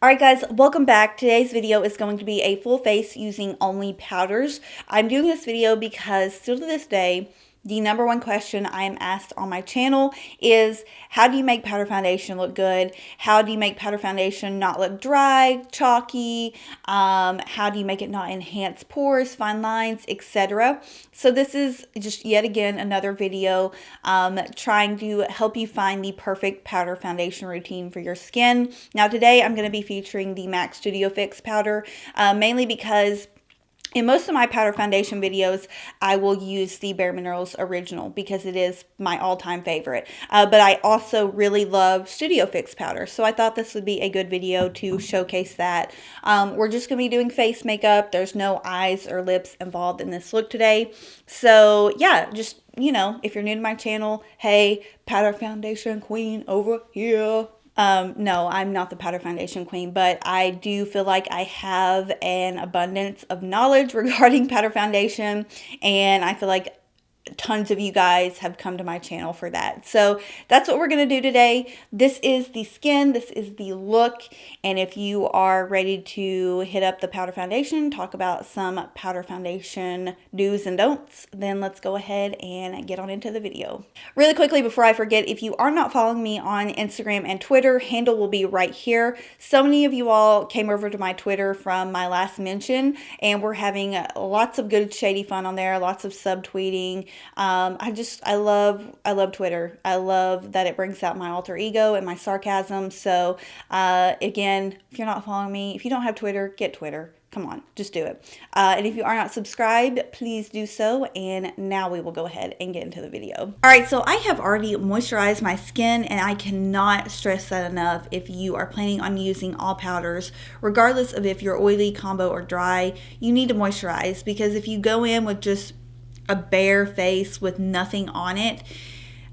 Alright guys, welcome back. Today's video is going to be a full face using only powders. I'm doing this video because still to this day, the number one question I am asked on my channel is, how do you make powder foundation look good? How do you make powder foundation not look dry, chalky? How do you make it not enhance pores, fine lines, etc.? So this is just yet again another video trying to help you find the perfect powder foundation routine for your skin. Now today I'm going to be featuring the MAC Studio Fix powder, mainly because in most of my powder foundation videos, I will use the bareMinerals Original because it is my all-time favorite. But I also really love Studio Fix powder, so I thought this would be a good video to showcase that. We're just going to be doing face makeup. There's no eyes or lips involved in this look today. So yeah, just, you know, if you're new to my channel, hey, powder foundation queen over here. No, I'm not the powder foundation queen, but I do feel like I have an abundance of knowledge regarding powder foundation, and I feel like tons of you guys have come to my channel for that. So that's what we're going to do today. This is the skin, this is the look, and if you are ready to hit up the powder foundation, talk about some powder foundation do's and don'ts, then let's go ahead and get on into the video. Really quickly before I forget, if you are not following me on Instagram and Twitter, handle will be right here. So many of you all came over to my Twitter from my last mention, and we're having lots of good shady fun on there, lots of subtweeting. I love Twitter. I love that it brings out my alter ego and my sarcasm. So, again, if you're not following me, if you don't have Twitter, get Twitter. Come on, just do it. And if you are not subscribed, please do so. And now we will go ahead and get into the video. All right, so I have already moisturized my skin, and I cannot stress that enough. If you are planning on using all powders, regardless of if you're oily, combo, or dry, you need to moisturize, because if you go in with just a bare face with nothing on it,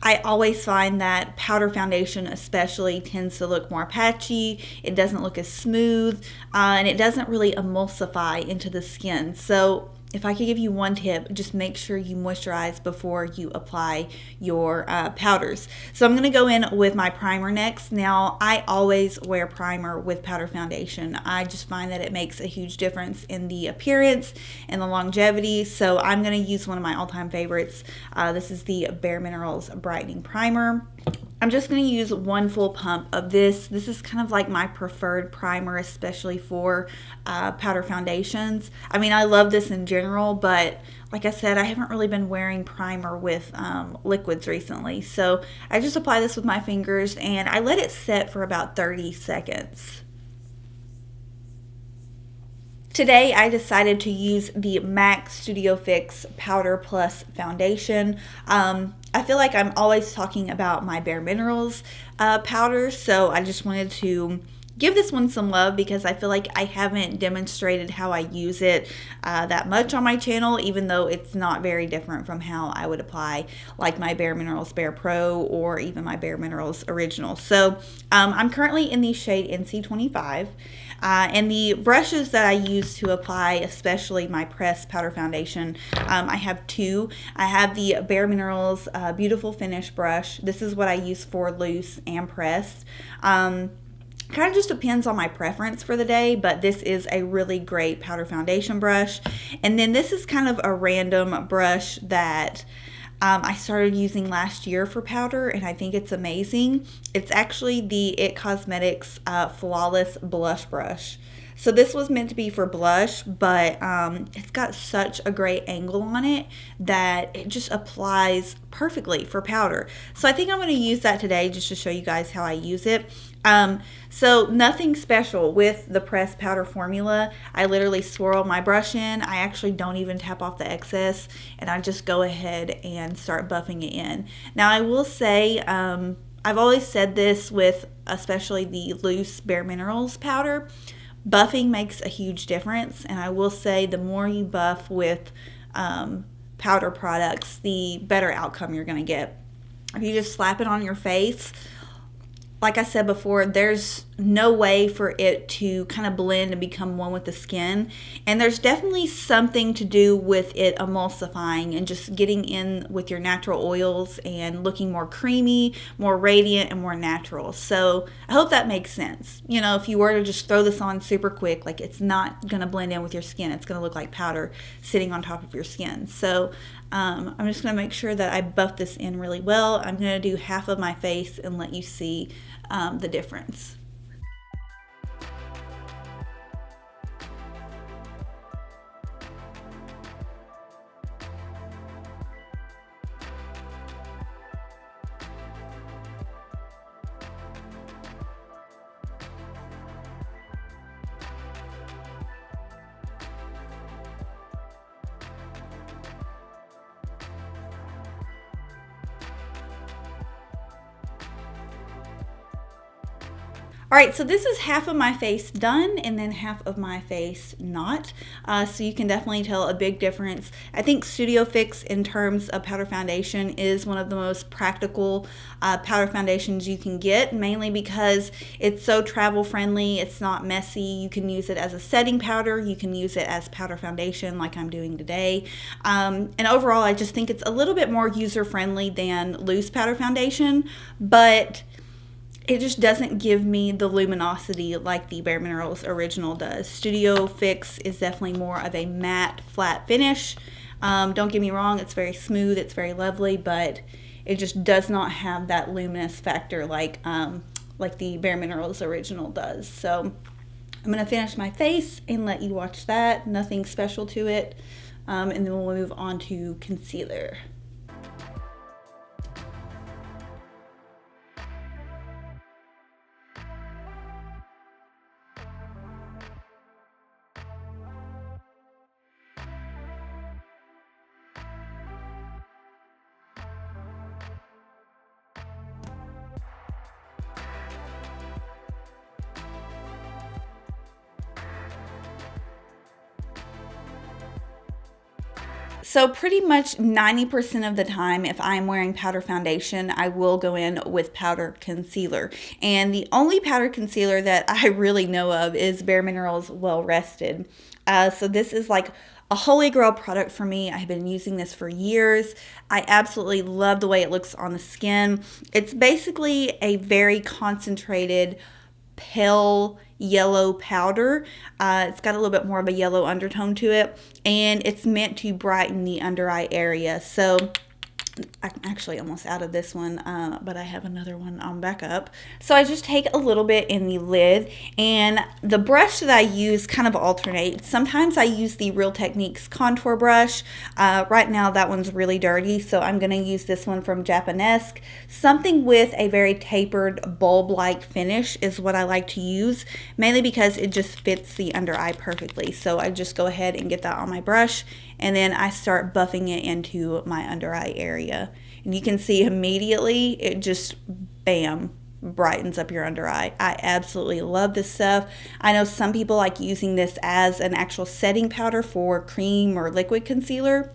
I always find that powder foundation especially tends to look more patchy. It doesn't look as smooth, and it doesn't really emulsify into the skin. So if I could give you one tip, just make sure you moisturize before you apply your powders. So I'm going to go in with my primer next. Now, I always wear primer with powder foundation. I just find that it makes a huge difference in the appearance and the longevity. So I'm going to use one of my all-time favorites. This is the bareMinerals Brightening Primer. I'm just going to use one full pump of this. This is kind of like my preferred primer, especially for powder foundations. I mean, I love this in general, but like I said, I haven't really been wearing primer with liquids recently. So I just apply this with my fingers, and I let it set for about 30 seconds. Today, I decided to use the MAC Studio Fix Powder Plus Foundation. I feel like I'm always talking about my bareMinerals powders, so I just wanted to give this one some love because I feel like I haven't demonstrated how I use it that much on my channel, even though it's not very different from how I would apply like my bareMinerals Bare Pro or even my bareMinerals Original. So I'm currently in the shade NC25. And the brushes that I use to apply, especially my pressed powder foundation, I have two. I have the bareMinerals Beautiful Finish brush. This is what I use for loose and pressed. Kind of just depends on my preference for the day, but this is a really great powder foundation brush. And then this is kind of a random brush that I started using last year for powder, and I think it's amazing. It's actually the It Cosmetics Flawless Blush Brush. So this was meant to be for blush, but it's got such a great angle on it that it just applies perfectly for powder. So I think I'm going to use that today just to show you guys how I use it. So nothing special with the pressed powder formula. I literally swirl my brush in. I actually don't even tap off the excess, and I just go ahead and start buffing it in. Now I will say, I've always said this with especially the loose bareMinerals powder, buffing makes a huge difference, and I will say the more you buff with powder products, the better outcome you're going to get. If you just slap it on your face, like I said before, there's no way for it to kind of blend and become one with the skin. And there's definitely something to do with it emulsifying and just getting in with your natural oils and looking more creamy, more radiant, and more natural. So I hope that makes sense. You know, if you were to just throw this on super quick, like, it's not going to blend in with your skin. It's going to look like powder sitting on top of your skin. So I'm just going to make sure that I buff this in really well. I'm going to do half of my face and let you see the difference. All right, so this is half of my face done and then half of my face not. So you can definitely tell a big difference. I think Studio Fix in terms of powder foundation is one of the most practical powder foundations you can get, mainly because it's so travel friendly. It's not messy. You can use it as a setting powder. You can use it as powder foundation like I'm doing today. And overall, I just think it's a little bit more user friendly than loose powder foundation, but it just doesn't give me the luminosity like the bareMinerals original does. Studio Fix is definitely more of a matte, flat finish. Don't get me wrong, it's very smooth, it's very lovely, but it just does not have that luminous factor like the bareMinerals original does. So I'm going to finish my face and let you watch that. Nothing special to it. And then we'll move on to concealer. So pretty much 90% of the time, if I'm wearing powder foundation, I will go in with powder concealer. And the only powder concealer that I really know of is bareMinerals Well Rested. So this is like a holy grail product for me. I've been using this for years. I absolutely love the way it looks on the skin. It's basically a very concentrated pale yellow powder. It's got a little bit more of a yellow undertone to it, and it's meant to brighten the under eye area. So I'm actually almost out of this one, but I have another one on backup. So I just take a little bit in the lid, and the brush that I use kind of alternates. Sometimes I use the Real Techniques contour brush. Right now that one's really dirty, so I'm going to use this one from Japanesque. Something with a very tapered bulb-like finish is what I like to use, mainly because it just fits the under eye perfectly. So I just go ahead and get that on my brush, and then I start buffing it into my under eye area. And you can see immediately it just, bam, brightens up your under eye. I absolutely love this stuff. I know some people like using this as an actual setting powder for cream or liquid concealer.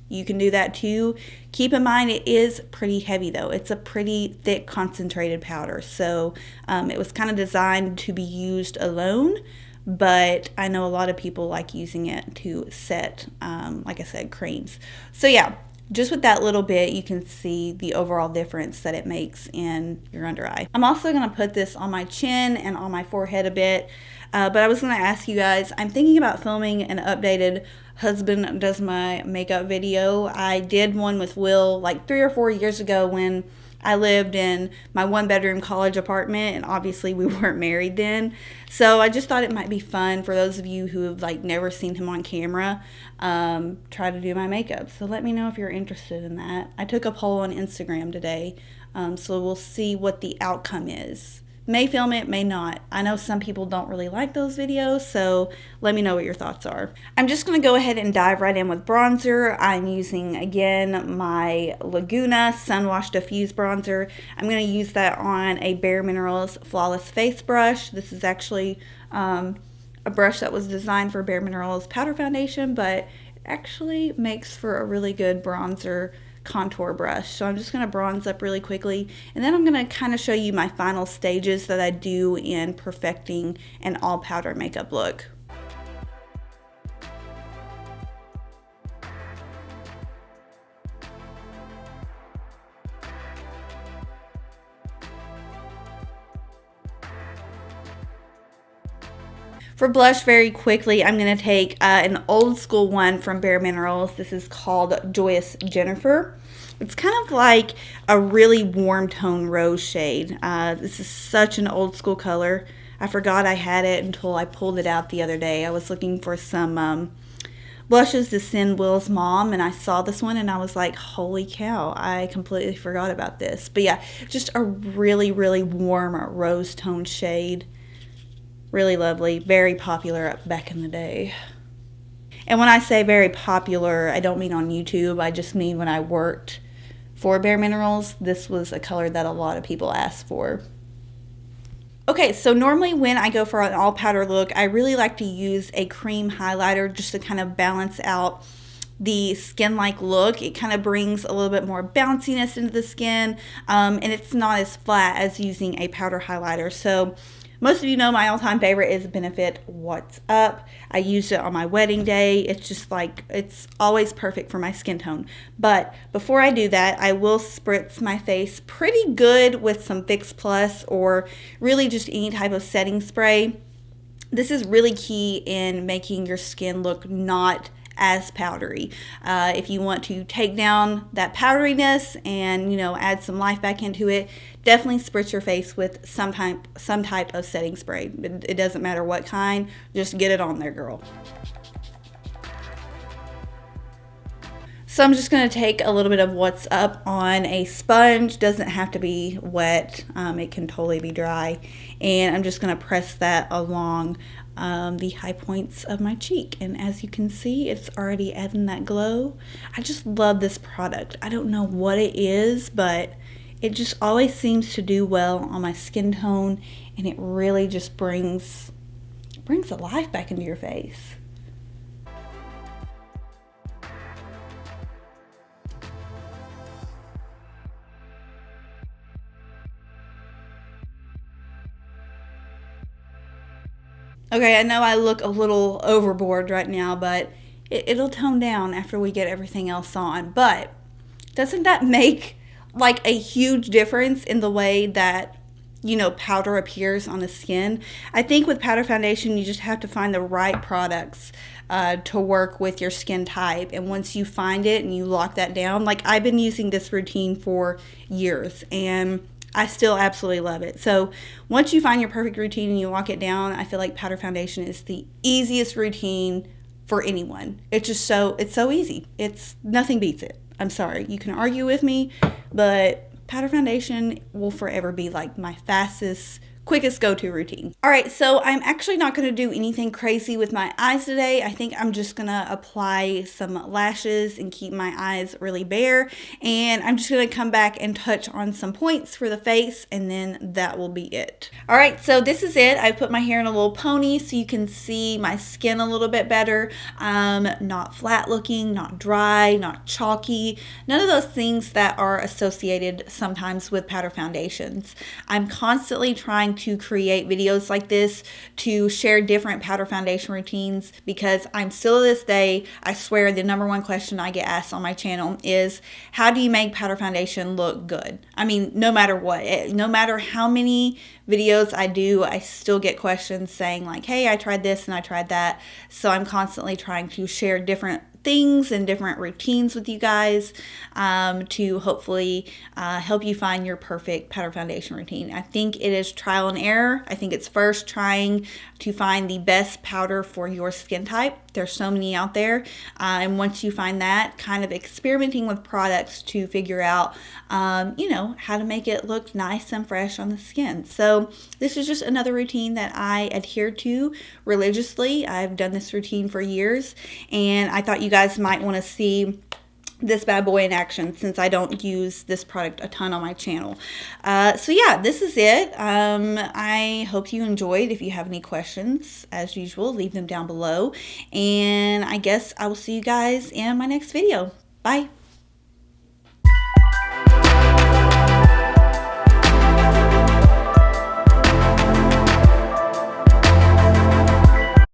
You can do that too. Keep in mind it is pretty heavy though. It's a pretty thick concentrated powder. So it was kind of designed to be used alone. But I know a lot of people like using it to set, like I said, creams. So yeah, just with that little bit, you can see the overall difference that it makes in your under eye. I'm also going to put this on my chin and on my forehead a bit. But I was going to ask you guys, I'm thinking about filming an updated husband does my makeup video. I did one with Will like 3 or 4 years ago when I lived in my 1-bedroom college apartment, and obviously we weren't married then. So I just thought it might be fun for those of you who have like never seen him on camera, try to do my makeup. So let me know if you're interested in that. I took a poll on Instagram today, so we'll see what the outcome is. May film it, may not. I know some people don't really like those videos, so let me know what your thoughts are. I'm just going to go ahead and dive right in with bronzer. I'm using, again, my Laguna Sun Wash Diffused bronzer. I'm going to use that on a bareMinerals Flawless Face brush. This is actually a brush that was designed for bareMinerals powder foundation, but it actually makes for a really good bronzer contour brush. So I'm just going to bronze up really quickly, and then I'm going to kind of show you my final stages that I do in perfecting an all powder makeup look. For blush, very quickly, I'm going to take an old school one from bareMinerals. This is called Joyous Jennifer. It's kind of like a really warm tone rose shade. This is such an old school color. I forgot I had it until I pulled it out the other day. I was looking for some blushes to send Will's mom, and I saw this one and I was like, holy cow, I completely forgot about this. But yeah, just a really, really warm rose tone shade. Really lovely, very popular back in the day. And when I say very popular, I don't mean on YouTube. I just mean when I worked for bareMinerals, this was a color that a lot of people asked for. Okay, so normally when I go for an all powder look, I really like to use a cream highlighter just to kind of balance out the skin-like look. It kind of brings a little bit more bounciness into the skin, and it's not as flat as using a powder highlighter. So most of you know my all-time favorite is Benefit What's Up. I used it on my wedding day. It's just like, it's always perfect for my skin tone. But before I do that, I will spritz my face pretty good with some Fix Plus or really just any type of setting spray. This is really key in making your skin look not as powdery. If you want to take down that powderiness and, you know, add some life back into it, definitely spritz your face with some type of setting spray. It doesn't matter what kind, just get it on there, girl. So I'm just going to take a little bit of What's Up on a sponge. Doesn't have to be wet. It can totally be dry. And I'm just going to press that along the high points of my cheek. And as you can see, it's already adding that glow. I just love this product. I don't know what it is, but it just always seems to do well on my skin tone. And it really just brings a life back into your face. Okay, I know I look a little overboard right now, but it'll tone down after we get everything else on. But doesn't that make like a huge difference in the way that, you know, powder appears on the skin? I think with powder foundation, you just have to find the right products to work with your skin type. And once you find it and you lock that down, like I've been using this routine for years and I still absolutely love it. So once you find your perfect routine and you lock it down, I feel like powder foundation is the easiest routine for anyone. It's so easy. Nothing beats it. I'm sorry. You can argue with me, but powder foundation will forever be like my fastest, quickest go-to routine. All right, so I'm actually not going to do anything crazy with my eyes today. I think I'm just going to apply some lashes and keep my eyes really bare. And I'm just going to come back and touch on some points for the face, and then that will be it. All right, so this is it. I put my hair in a little pony so you can see my skin a little bit better. Not flat looking, not dry, not chalky. None of those things that are associated sometimes with powder foundations. I'm constantly trying to create videos like this to share different powder foundation routines, because I'm still to this day, I swear the #1 question I get asked on my channel is, how do you make powder foundation look good? I mean, no matter what, no matter how many videos I do, I still get questions saying like, hey, I tried this and I tried that. So I'm constantly trying to share different things and different routines with you guys to hopefully help you find your perfect powder foundation routine. I think it is trial and error. I think it's first trying to find the best powder for your skin type. There's so many out there. And once you find that, kind of experimenting with products to figure out, you know, how to make it look nice and fresh on the skin. So this is just another routine that I adhere to religiously. I've done this routine for years, and I thought you guys might want to see this bad boy in action since I don't use this product a ton on my channel. So yeah, this is it. I hope you enjoyed. If you have any questions, as usual, leave them down below. And I guess I will see you guys in my next video. Bye.